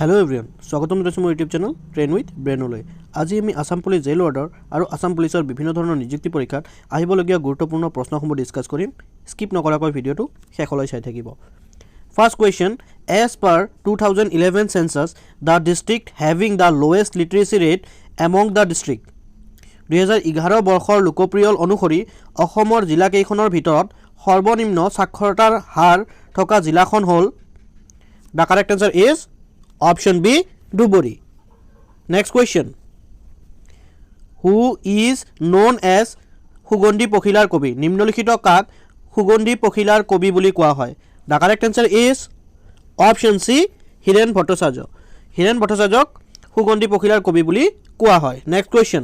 Hello everyone, স্বাগতম জনাইছো মোৰ ইউটিউব চেনেল ট্ৰেইন উইথ ব্ৰেইনলৈ। আজি আমি আসাম পুলিচ জেইল অৰ্ডাৰ আৰু আসাম পুলিচৰ বিভিন্ন ধৰণৰ নিযুক্তি পৰীক্ষাত আহিবলগীয়া গুৰুত্বপূৰ্ণ প্ৰশ্নসমূহ ডিসকাস কৰিম। স্কিপ নকৰাকৈ ভিডিওটো শেষলৈ চাই থাকিব। First question, as per 2011 census, the district having the lowest literacy rate among the district. 2011 বৰ্ষৰ লোকপ্ৰিয় অনুসৰি অসমৰ জিলা কেইখনৰ ভিতৰত সৰ্বনিম্ন সাক্ষৰতাৰ হাৰ থকা জিলাখন হ'ল। The correct answer is Option B, Duburi. Next question. Who is known as Hugondi Pokhilar Kobi? Nimnolikhito kak Hugondi Pokhilar Kobi buli koa hoy. The correct answer is Option C, Hiren Bhattacharya. Hiren Bhattacharya Hugondi Pokhilar Kobi buli koa hoy. Next question.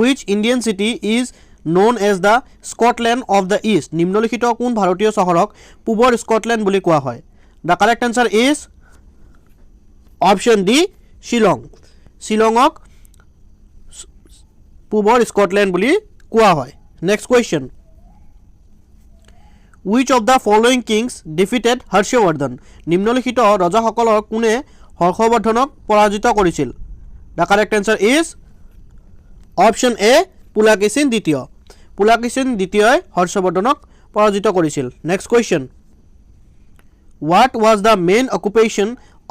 Which Indian city is known as the Scotland of the East? Nimnolikhito kun bharatiyo চহৰক পূবৰ Scotland বুলি কোৱা হয়. The correct answer is Option D, Shillong. Shillongok পূবৰ Scotland বুলি কোৱা হয়. Next question. Which of the following kings defeated Harshvardhan? নিম্নলিখিত ৰজাসকলৰ কোনে হৰ্ষবৰ্ধনক পৰাজিত কৰিছিল? The correct answer is Option A, Pulakeshin দ্বিতীয়. পুলাকেশিন দ্বিতীয়ই হৰ্ষবৰ্ধনক পৰাজিত কৰিছিল. Next question. What was the main occupation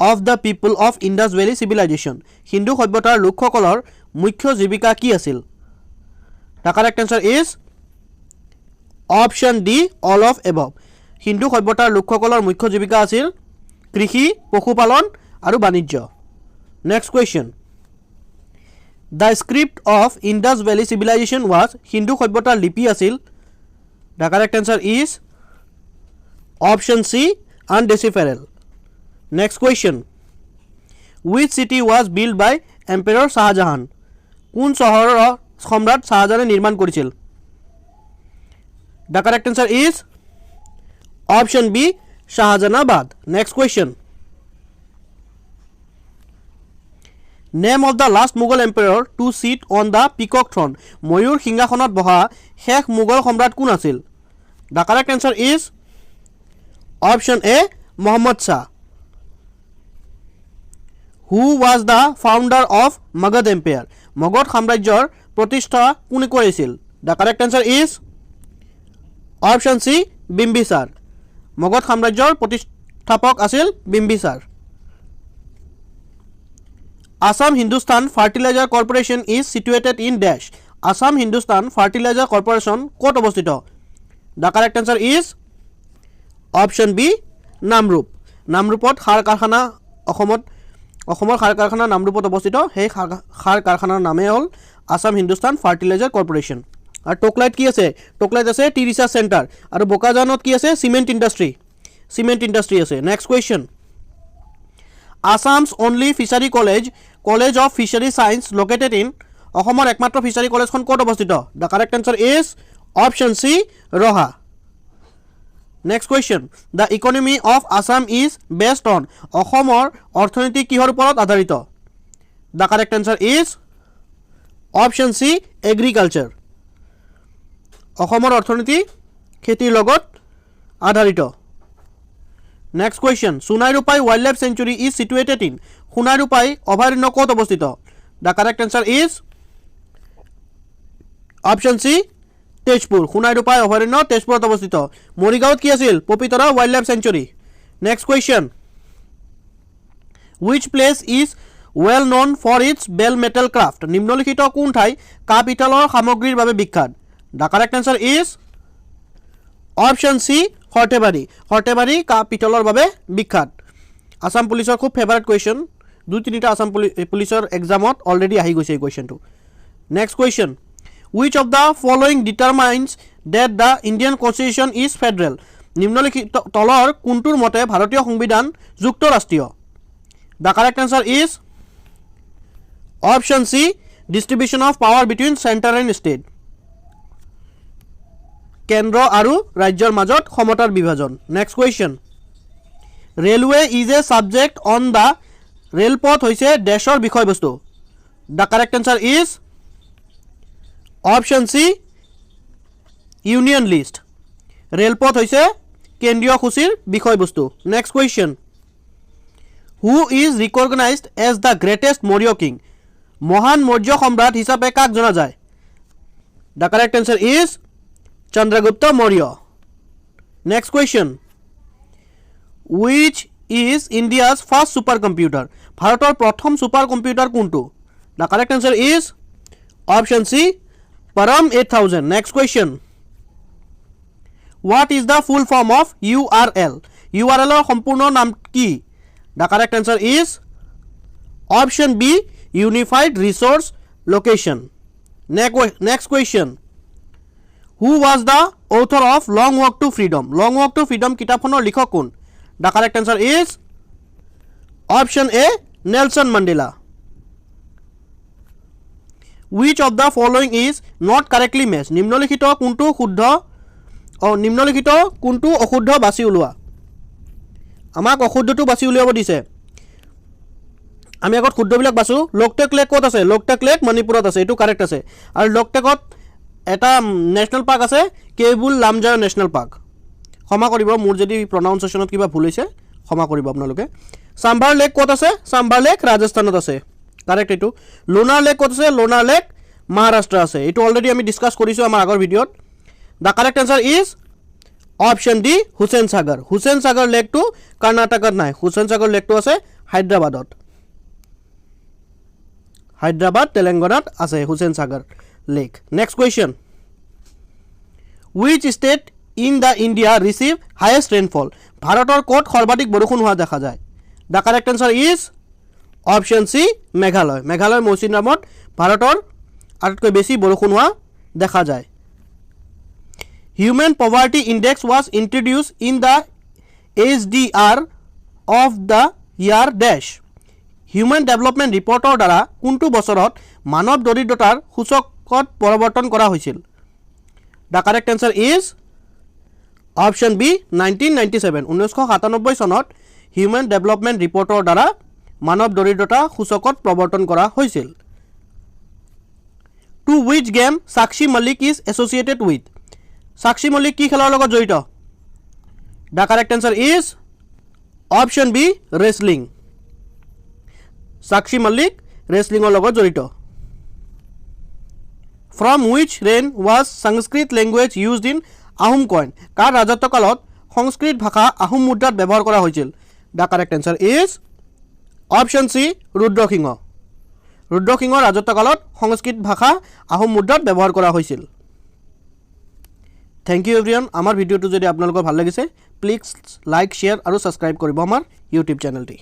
of the people of Indus Valley civilization? Hindu সভ্যতাৰ লোকসকলৰ মুখ্য জীৱিকা কি আছিল? The correct answer is Option D, all of above. Hindu সভ্যতাৰ লোকসকলৰ মুখ্য জীৱিকা আছিল কৃষি, পশুপালন আৰু বাণিজ্য. Next question. The script of Indus Valley civilization was Hindu সভ্যতাৰ লিপি আছিল. The correct answer is Option C, undecipherable. Next question. Which city was built by Emperor Shahjahan? কোন চহৰৰ সম্ৰাট শাহজাহানে নিৰ্মাণ কৰিছিল? The correct answer is Option B, Shahjahanabad. Next question. Name of the last Mughal emperor to sit on the Peacock Throne. ময়ূৰ সিংহাসনত বহা শেষ মোগল সম্ৰাট কোন আছিল? The correct answer is Option A, Muhammad Shah. Who was the founder of Magadh Empire? Magadh সাম্ৰাজ্যৰ প্ৰতিষ্ঠা কোনে কৰিছিল? The correct answer is Option C, Bimbisar. Magadh সাম্ৰাজ্যৰ প্ৰতিষ্ঠাপক আছিল Bimbisara. Assam Hindustan Fertilizer Corporation is situated in dash. Assam Hindustan Fertilizer Corporation ক'ত অৱস্থিত? The correct answer is Option B, Namrup. নামৰূপত সাৰ কাৰখানা অসমৰ সাৰ কাৰখানা নামৰূপত অৱস্থিত. সেই সাৰ কাৰখানাৰ নামে হ'ল আসাম হিন্দুস্তান ফাৰ্টিলাইজাৰ কৰ্পোৰেশ্যন. আৰু টকলাইত কি আছে? টকলাইত আছে টি ৰিচাৰ্চ চেণ্টাৰ. আৰু বোকাজানত কি আছে? চিমেণ্ট ইণ্ডাষ্ট্ৰী আছে. Next question. Assam's only fishery college of fishery science located in. অসমৰ একমাত্ৰ ফিচাৰী কলেজখন ক'ত অৱস্থিত? The correct answer is option C, Raha. Next question. The economy of Assam is based on. অসমৰ অৰ্থনীতি কিহৰ ওপৰত আধাৰিত? The correct answer is Option C, agriculture. অসমৰ অৰ্থনীতি খেতিৰ লগত আধাৰিত. Next question. Sunai-Rupai Wildlife Sanctuary is situated in. Sunai-Rupai অভয়াৰণ্য ক'ত অৱস্থিত? The correct answer is Option C, Tezpur. Sonai Rupai অভয়াৰণ্য তেজপুৰত অৱস্থিত. মৰিগাঁৱত কি আছিল? Pobitora wild life century. Next question. Which place is well known for its bell metal craft? নিম্নলিখিত কোন ঠাই কাঁহ পিতলৰ সামগ্ৰীৰ বাবে বিখ্যাত? The correct answer is Option C, সৰ্থেবাৰী. সৰ্থেবাৰী কাঁহ পিতলৰ বাবে বিখ্যাত. আসাম পুলিচৰ খুব ফেভাৰিট কুৱেশ্যন. 2-3টা আসাম পুলিচৰ এক্সামত অলৰেডি আহি গৈছে এই কুৱেশ্যনটো. Next question. Which of the following determines that the Indian Constitution is federal? নিম্নলিখিত তলৰ কোনটোৰ মতে ভাৰতীয় সংবিধান যুক্তৰাষ্ট্ৰীয়? The correct answer is Option C, distribution of power between center and state. কেন্দ্ৰ আৰু ৰাজ্যৰ মাজত সমতাৰ বিভাজন. Next question. Railway is a subject on the. ৰেলপথ হৈছে দেশৰ বিষয়বস্তু. The correct answer is Option C, Union List. ৰেলপথ হৈছে কেন্দ্ৰীয় সূচীৰ বিষয়বস্তু. Next question. Who is recognized as the greatest Maurya king? মহান মৌৰ্য সম্ৰাট হিচাপে কাক জনা যায়? The correct answer is Chandragupta Maurya. Next question. Which is India's first supercomputer? ভাৰতৰ প্ৰথম সুপাৰ কম্পিউটাৰ কোনটো? The correct answer is option C, Param 8000. Next question. What is the full form of URL? URL er সম্পূৰ্ণ নাম কি? The correct answer is option B, Unified Resource Location. Next question. Who was the author of Long Walk to Freedom? Long Walk to Freedom কিতাপখনৰ লিখক কোন? The correct answer is option A, Nelson Mandela. Which of the following is not correctly matched? নিম্নলিখিত কোনটো শুদ্ধ নিম্নলিখিত কোনটো অশুদ্ধ বাছি উলোৱা? আমাক অশুদ্ধটো বাছি উলিয়াব দিছে। আমি আগত শুদ্ধবিলাক বাছো। লোকটেক লেক ক'ত আছে? লোকটেক লেক মণিপুৰত আছে, এইটো কাৰেক্ট আছে। আৰু লোকটেকত এটা নেশ্যনেল পাৰ্ক আছে, কেবুল লামজায় নেশ্যনেল পাৰ্ক। ক্ষমা কৰিব মোৰ যদি প্ৰনাউন্সিয়েশ্যনত কিবা ভুল হৈছে, ক্ষমা কৰিব আপোনালোকে। সাম্ভাৰ লেক ক'ত আছে? সাম্ভাৰ লেক ৰাজস্থানত আছে, কাৰেক্ট এইটো। লোনাৰ লেক ক'ত আছে? লোনাৰ লেক মহাৰাষ্ট্ৰ আছে, এইটো অলৰেডি আমি ডিছকাছ কৰিছোঁ আমাৰ আগৰ ভিডিঅ'ত। The correct answer is option D, Hussain Sagar. Hussain Sagar লেকটো কৰ্ণাটকত নাই, হুছেইন সাগৰ লেকটো আছে হায়দৰাবাদত। হায়দৰাবাদ তেলেংগানাত আছে Hussain Sagar lake. Next question. Which state in the India receive highest rainfall? ভাৰতৰ ক'ত সৰ্বাধিক বৰষুণ হোৱা দেখা যায়? The correct answer is option C, Meghalaya. Meghalaya মৌচিনৰামত ভাৰতৰ আটাইতকৈ বেছি বৰষুণ হোৱা দেখা যায়। Human poverty index was introduced in the HDR of the year days. Human development ৰিপৰ্টৰ দ্বাৰা কোনটো বছৰত মানৱ দৰিদ্ৰতাৰ সূচকত পৰিৱৰ্তন কৰা হৈছিল? The correct answer is option B, 1997। 1997 চনত হিউমেন ডেভেলপমেণ্ট ৰিপৰ্টৰ দ্বাৰা মানৱ দৰিদ্ৰতা সূচকত প্ৰৱৰ্তন কৰা হৈছিল। টু উইচ গেম সাক্ষী মালিক ইজ এছ'চিয়েটেড উইথ? সাক্ষী মালিক কি খেলৰ লগত জড়িত? The correct answer is option B, wrestling. Sakshi Malik ৰেচলিঙৰ লগত জড়িত। From which reign was Sanskrit language used in Ahom coin? কাৰ ৰাজত্বকালত সংস্কৃত ভাষা আহোম মুদ্ৰাত ব্যৱহাৰ কৰা হৈছিল? The correct answer is option C, Rudrasingha. ৰুদ্ৰসিংহৰ ৰাজত্বকালত সংস্কৃত ভাষা আহোম মুদ্ৰাত ব্যৱহাৰ কৰা হৈছিল। Thank you everyone. আমাৰ ভিডিঅ'টো যদি আপোনালোকৰ ভাল লাগিছে প্লিজ লাইক, শ্বেয়াৰ আৰু ছাবস্ক্ৰাইব কৰিব আমাৰ ইউটিউব চেনেলটি।